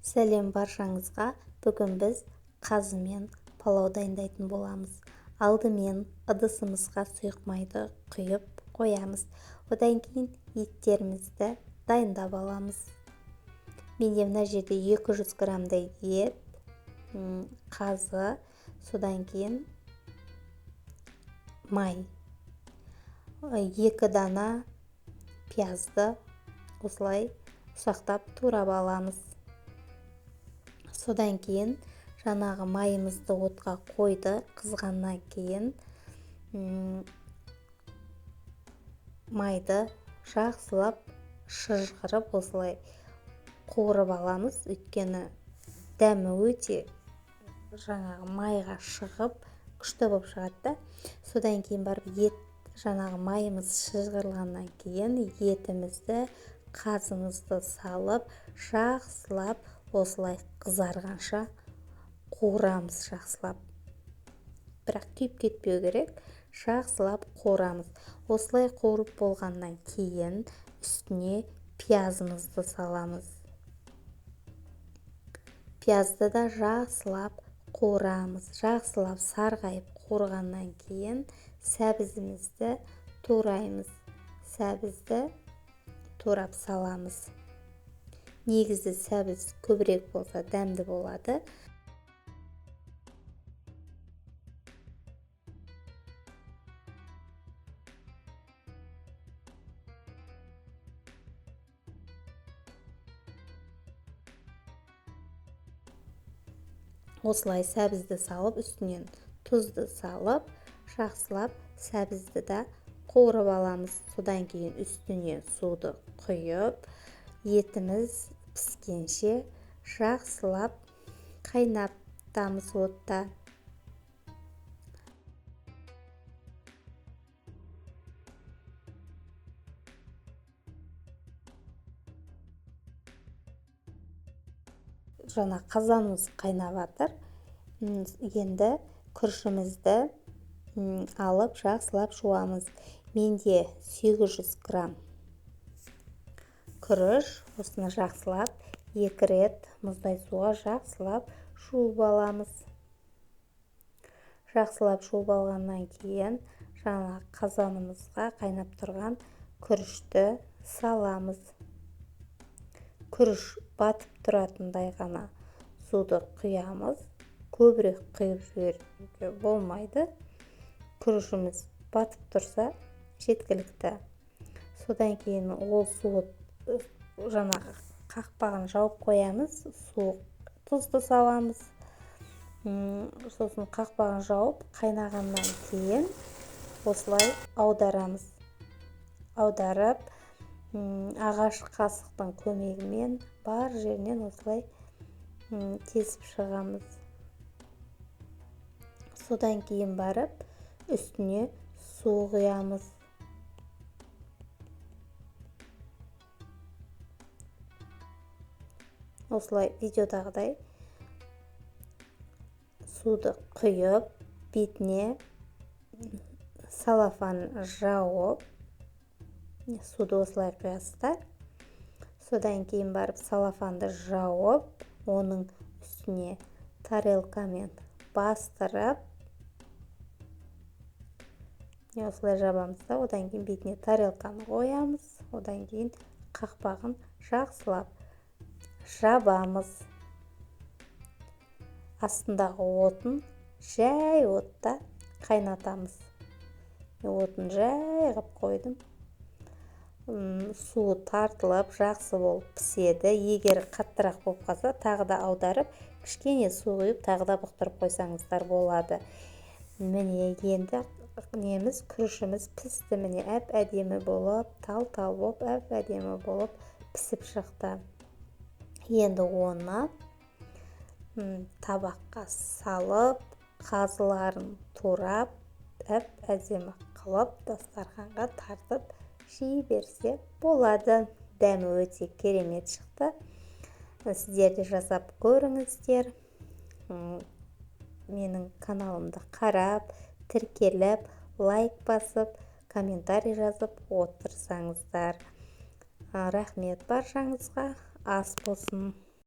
Сәлем баршаңызға. Бүгін біз қазымен палау дайындайтын боламыз. Алдымен ыдысымызға сұйық майды құйып қоямыз. Одан кейін еттерімізді дайындап аламыз. Менде мына жерде 200 граммдай ет, қазы, содан кейін май, 2 дана пиязды осылай ұсақтап турап аламыз. Содан кейін жаңағы майымызды отқа қойды. Қызғаннан кейін майды жақсылап шыжғырып осылай қуырып аламыз. Өйткені дәмі өте жаңағы майға шығып күшті болып шығады. Содан кейін барып жаңағы майымыз шыжғырылғаннан кейін етімізді, қазымызды салып жақсылап осылай қызарғанша қуырамыз. Жақсылап, бірақ күйіп кетпеу керек. Жақсылап қуырамыз. Осылай қуырып болғаннан кейін үстіне пиязымызды саламыз. Пиязды да жақсылап қуырамыз. Жақсылап сарғайып қуырғаннан кейін сәбізімізді тураймыз. Сәбізді турап саламыз. Негізі сәбіз көбірек болса дәмді болады. Осылай сәбізді салып, үстінен тұзды салып, жақсылап сәбізді да қуырып аламыз. Содан кейін үстіне суды құйып, етіміз піскенше жақсылап қайнатамыз отта. Жаңа қазанымыз қайнап жатыр. Енді күрішімізді алып жақсылап жуамыз. Менде 800 грамм күріш. Осыны жақсылап 2 рет мұздай суға жақсылап жуып аламыз. Жақсылап жуып алғаннан кейін жаңа қазанымызға қайнап тұрған күрішті саламыз. Күріш батып тұратындай ғана суды құямыз. Көбірек құйып жіберуге болмайды. Күрішіміз батып тұрса жеткілікті. Содан кейін ол суы жаңағы қақпағын жауып қоямыз. Тұзды саламыз. Сосын қақпағын жауып қайнағаннан кейін осылай аударамыз. Аударып, ағаш қасықтың көмегімен бар жерінен осылай кесіп шығамыз. Содан кейін барып үстіне су құямыз. Осылай видеодағыдай суды құйып, бетіне салафан жауып, суды осылай құясыздар. Содан кейін барып салафанды жауып, оның үстіне тарелкамен бастырып, осылай жабамыз да, одан кейін бетіне тарелканы қоямыз. Одан кейін қақпағын жақсылап жабамыз. Астындағы отын жай отта қайнатамыз. Отын жай қып қойдым. Суы тартылып, жақсы болып піседі. Егер қаттырақ болып қалса, тағы да аударып, кішкене су құйып, тағы да бұқтырып қойсаңыздар болады. Міне енді күрішіміз пісті. Міне әп-әдемі болып, тал-тал болып, әп-әдемі болып пісіп шықты. Енді оны табаққа салып, қазыларын турап, әп-әдемі қылып, дастарханға тартып жей берсе болады. Дәмі өте керемет шықты. Сіздер де жасап көріңіздер. Менің каналымды қарап, тіркеліп, лайк басып, комментарий жазып отырсаңыздар. Рахмет баршаңызға. Ас болсын.